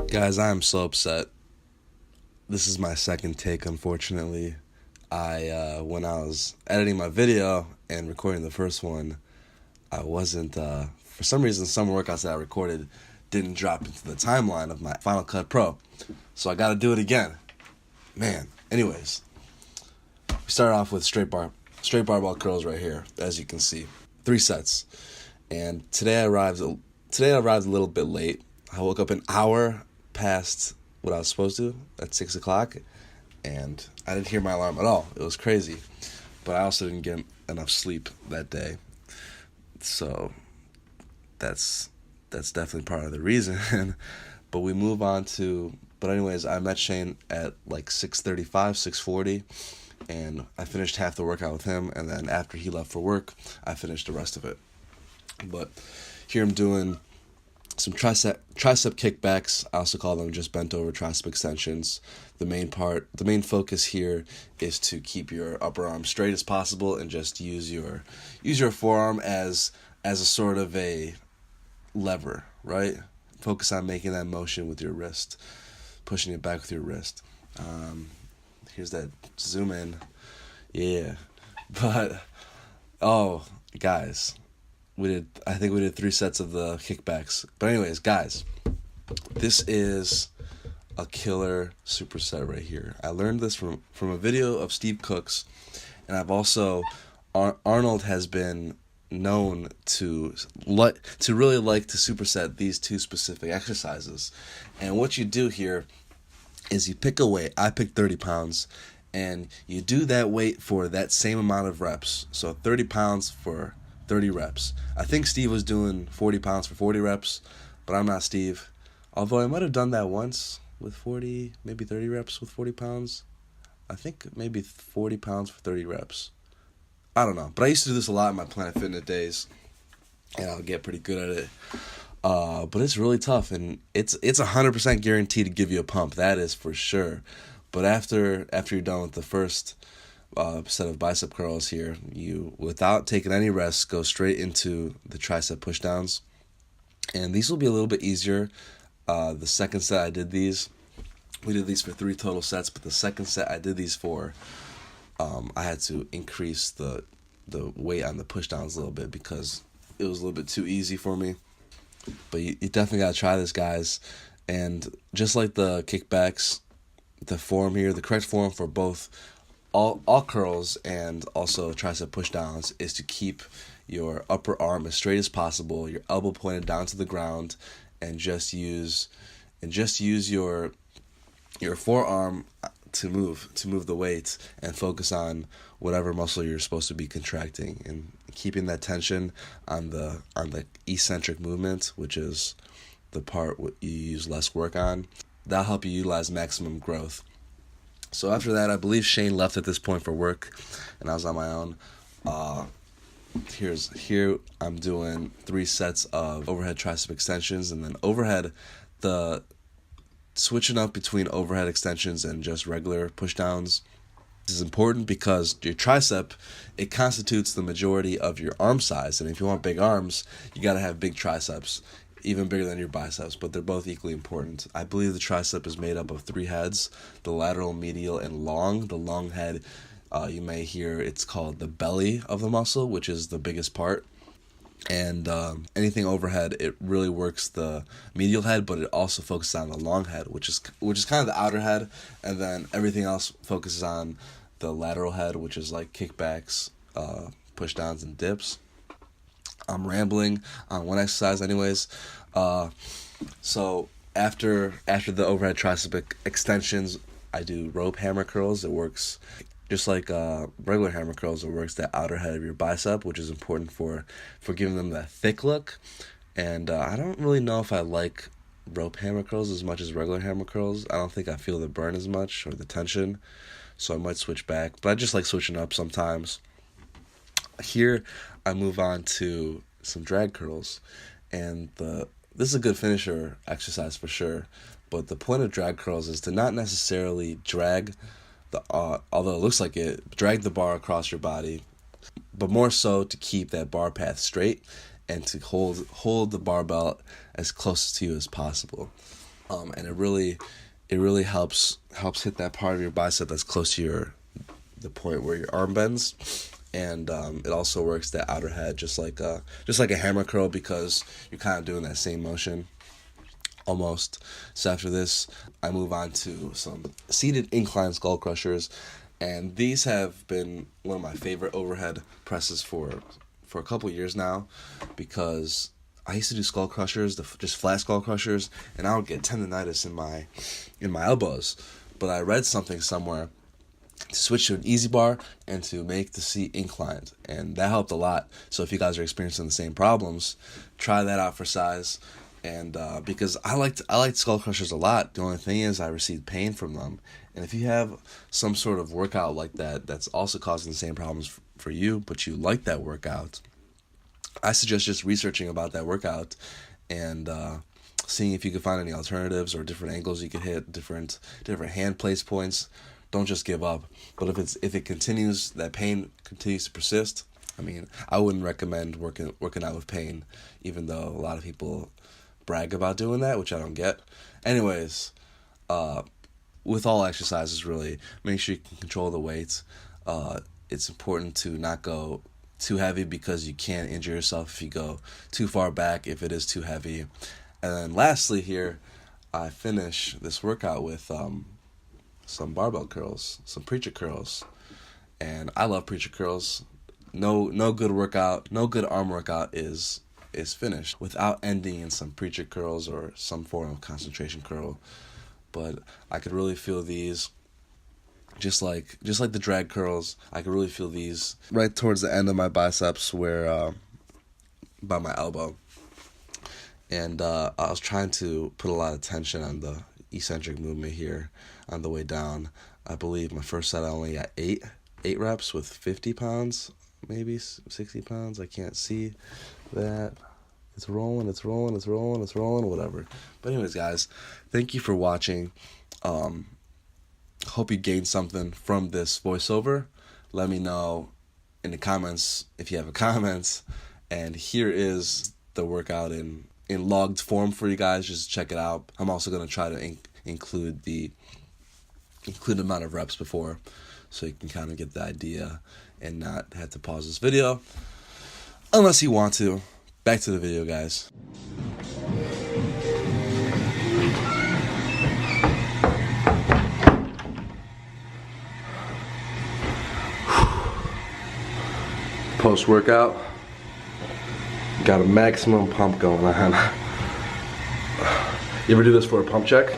Guys, I am so upset. This is my second take, unfortunately. When I was editing my video and recording the first one, I wasn't, for some reason, some workouts that I recorded didn't drop into the timeline of my Final Cut Pro. So I gotta do it again. Man. Anyways, we start off with straight barbell curls right here, as you can see. 3 sets. And today I arrived a little bit late. I woke up an hour past what I was supposed to at 6 o'clock, and I didn't hear my alarm at all. It was crazy. But I also didn't get enough sleep that day. So that's definitely part of the reason. But we move on to, but anyways, I met Shane at like 6:35, 6:40, and I finished half the workout with him, and then after he left for work, I finished the rest of it. But here I'm doing some tricep kickbacks. I also call them just bent over tricep extensions. The main focus here is to keep your upper arm straight as possible and just use your forearm as a sort of a lever, right? Focus on making that motion with your wrist, pushing it back with your wrist. Here's that zoom in. Yeah. But guys, I think we did 3 sets of the kickbacks. But anyways, guys, this is a killer superset right here. I learned this from a video of Steve Cook's, and I've also, Arnold has been known to really like to superset these 2 specific exercises. And what you do here is you pick a weight. I picked 30 pounds, and you do that weight for that same amount of reps. So 30 pounds for 30 reps. I think Steve was doing 40 pounds for 40 reps, but I'm not Steve. Although I might have done that once with 40, maybe 30 reps with 40 pounds. I think maybe 40 pounds for 30 reps. I don't know. But I used to do this a lot in my Planet Fitness days, and I'll get pretty good at it. But it's really tough, and it's 100% guaranteed to give you a pump. That is for sure. But after you're done with the first set of bicep curls here, you, without taking any rest, go straight into the tricep pushdowns. And these will be a little bit easier. The second set we did these for 3 total sets, but the second set I did these for, I had to increase the weight on the pushdowns a little bit because it was a little bit too easy for me. But you definitely gotta try this, guys. And just like the kickbacks, the form here, the correct form for both all curls and also tricep pushdowns is to keep your upper arm as straight as possible, your elbow pointed down to the ground, and just use your forearm to move the weight and focus on whatever muscle you're supposed to be contracting, and keeping that tension on the eccentric movement, which is the part what you use less work on. That'll help you utilize maximum growth. So after that, I believe Shane left at this point for work, and I was on my own. Here I'm doing 3 sets of overhead tricep extensions, and then overhead, the switching up between overhead extensions and just regular pushdowns. This is important because your tricep, it constitutes the majority of your arm size, and if you want big arms, you gotta have big triceps, even bigger than your biceps, but they're both equally important. I believe the tricep is made up of 3 heads, the lateral, medial, and long. The long head, you may hear it's called the belly of the muscle, which is the biggest part. And anything overhead, it really works the medial head, but it also focuses on the long head, which is kind of the outer head, and then everything else focuses on the lateral head, which is like kickbacks, pushdowns, and dips. I'm rambling on one exercise anyways. So after the overhead tricep extensions, I do rope hammer curls. It works just like regular hammer curls. It works the outer head of your bicep, which is important for giving them that thick look. And I don't really know if I like rope hammer curls as much as regular hammer curls. I don't think I feel the burn as much or the tension, so I might switch back. But I just like switching up sometimes. Here I move on to some drag curls, and this is a good finisher exercise for sure, but the point of drag curls is to not necessarily drag although it looks like it, drag the bar across your body, but more so to keep that bar path straight and to hold the barbell as close to you as possible. And it really helps hit that part of your bicep that's close to the point where your arm bends. And it also works that outer head just like a hammer curl, because you're kind of doing that same motion almost. So after this, I move on to some seated incline skull crushers, and these have been one of my favorite overhead presses for a couple years now, because I used to do skull crushers, just flat skull crushers, and I would get tendonitis in my elbows. But I read something somewhere to switch to an easy bar and to make the seat inclined, and that helped a lot. So if you guys are experiencing the same problems, try that out for size. And because I liked skull crushers a lot, the only thing is I received pain from them. And if you have some sort of workout like that that's also causing the same problems for you, but you like that workout, I suggest just researching about that workout and seeing if you can find any alternatives or different angles you could hit, different hand place points. Don't just give up. But if it continues, that pain continues to persist, I mean, I wouldn't recommend working out with pain, even though a lot of people brag about doing that, which I don't get. Anyways, with all exercises, really, make sure you can control the weights. It's important to not go too heavy, because you can injure yourself if you go too far back, if it is too heavy. And then lastly here, I finish this workout with some barbell curls, some preacher curls. And I love preacher curls. No good workout, no good arm workout is finished without ending in some preacher curls or some form of concentration curl. But I could really feel these, just like the drag curls, I could really feel these right towards the end of my biceps, where by my elbow. And I was trying to put a lot of tension on the eccentric movement here on the way down. I believe my first set I only got 8 reps with 50 pounds, maybe 60 pounds. I can't see that. It's rolling, whatever. But anyways, guys, thank you for watching. Hope you gained something from this voiceover. Let me know in the comments if you have comments. And here is the workout in logged form for you guys. Just check it out. I'm also going to try to include the amount of reps before, so you can kind of get the idea and not have to pause this video unless you want to. Back to the video, guys. Post-workout, got a maximum pump going on. You ever do this for a pump check?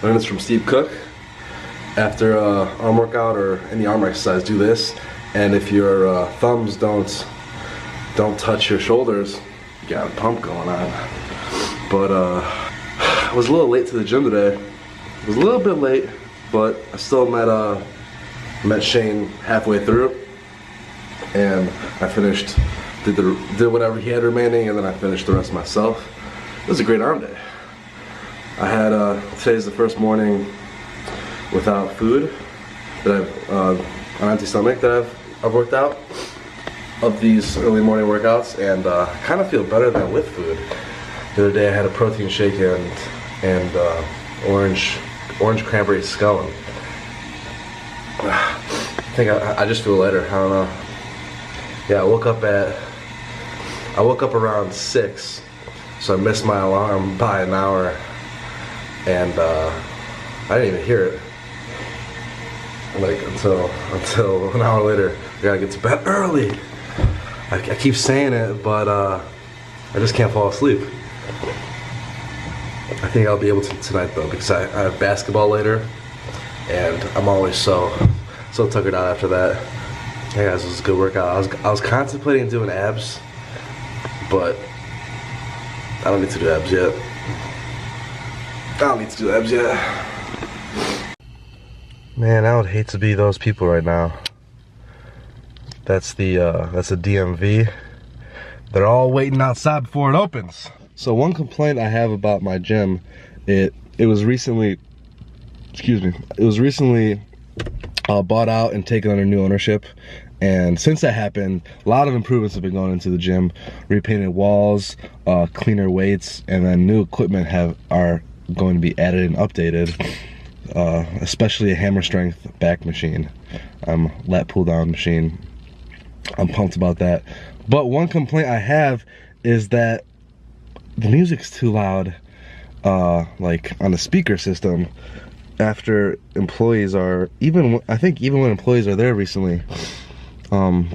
Learn this from Steve Cook. After arm workout or any arm exercise, do this, and if your thumbs don't touch your shoulders, you got a pump going on. But I was a little late to the gym today. I was a little bit late, but I still met Shane halfway through, and I finished, did whatever he had remaining, and then I finished the rest myself. It was a great arm day. I had today's the first morning without food that I've on empty stomach that I've worked out of these early morning workouts, and I kind of feel better than with food. The other day I had a protein shake and orange cranberry scone. I think I just feel lighter. I don't know. Yeah, I woke up around 6, so I missed my alarm by an hour, and I didn't even hear it. Like until an hour later. I gotta get to bed early. I keep saying it, but I just can't fall asleep. I think I'll be able to tonight though, because I have basketball later, and I'm always so tuckered out after that. Hey guys, it was a good workout. I was contemplating doing abs, but I don't need to do abs yet. Man, I would hate to be those people right now. That's the DMV. They're all waiting outside before it opens. So one complaint I have about my gym, it was recently bought out and taken under new ownership. And since that happened, a lot of improvements have been going into the gym. Repainted walls, cleaner weights, and then new equipment are going to be added and updated. Especially a hammer strength back machine, lat pull down machine. I'm pumped about that. But one complaint I have is that the music's too loud, like on the speaker system. After employees are, I think even when employees are there recently,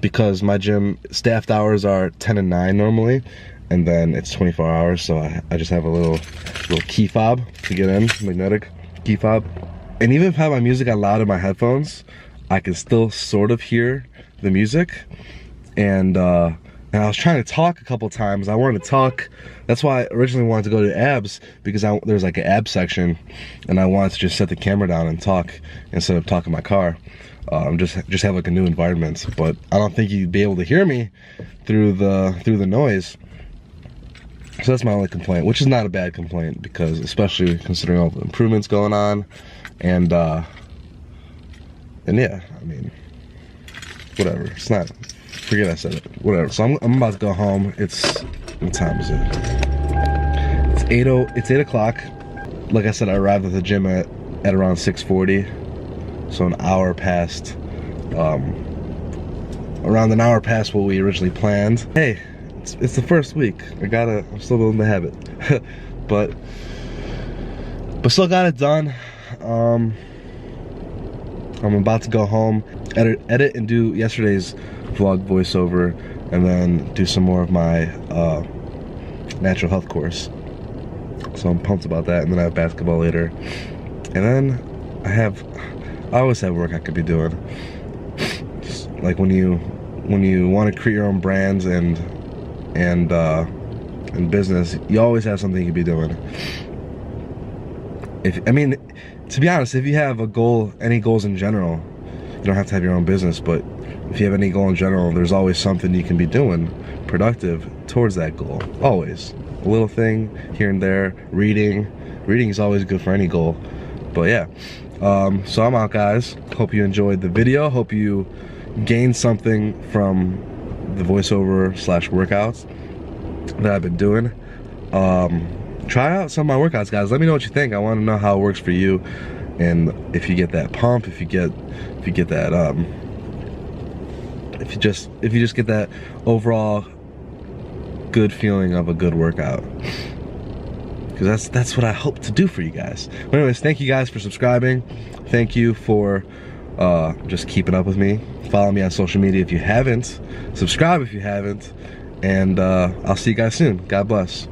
because my gym staffed hours are 10 and 9 normally, and then it's 24 hours, so I just have a little key fob to get in, magnetic key fob. And even if I have my music on loud in my headphones, I can still sort of hear the music. And I was trying to talk a couple times. I wanted to talk. That's why I originally wanted to go to abs, because there's like an abs section, and I wanted to just set the camera down and talk instead of talking in my car. Just have like a new environment. But I don't think you'd be able to hear me through the noise. So that's my only complaint, which is not a bad complaint, because especially considering all the improvements going on, and yeah, I mean, whatever. It's not. Forget I said it. Whatever. So I'm about to go home. What time is it? It's 8 o'clock. Like I said, I arrived at the gym at around 6:40. So an hour past. Around an hour past what we originally planned. Hey, it's the first week. I'm still building the habit. but still got it done. I'm about to go home, edit and do yesterday's vlog voiceover, and then do some more of my natural health course. So I'm pumped about that. And then I have basketball later, and then I always have work I could be doing. Just like when you want to create your own brands and business, you always have something you could be doing. To be honest, if you have a goal, any goals in general, you don't have to have your own business, but if you have any goal in general, there's always something you can be doing productive towards that goal. Always. A little thing here and there. Reading is always good for any goal. But yeah, so I'm out, guys. Hope you enjoyed the video. Hope you gained something from the voiceover / workouts that I've been doing. Try out some of my workouts, guys. Let me know what you think. I want to know how it works for you, and if you get that pump, if you get that if you just get that overall good feeling of a good workout, because that's what I hope to do for you guys. But anyways, thank you guys for subscribing. Thank you for just keeping up with me. Follow me on social media if you haven't. Subscribe if you haven't. And I'll see you guys soon. God bless.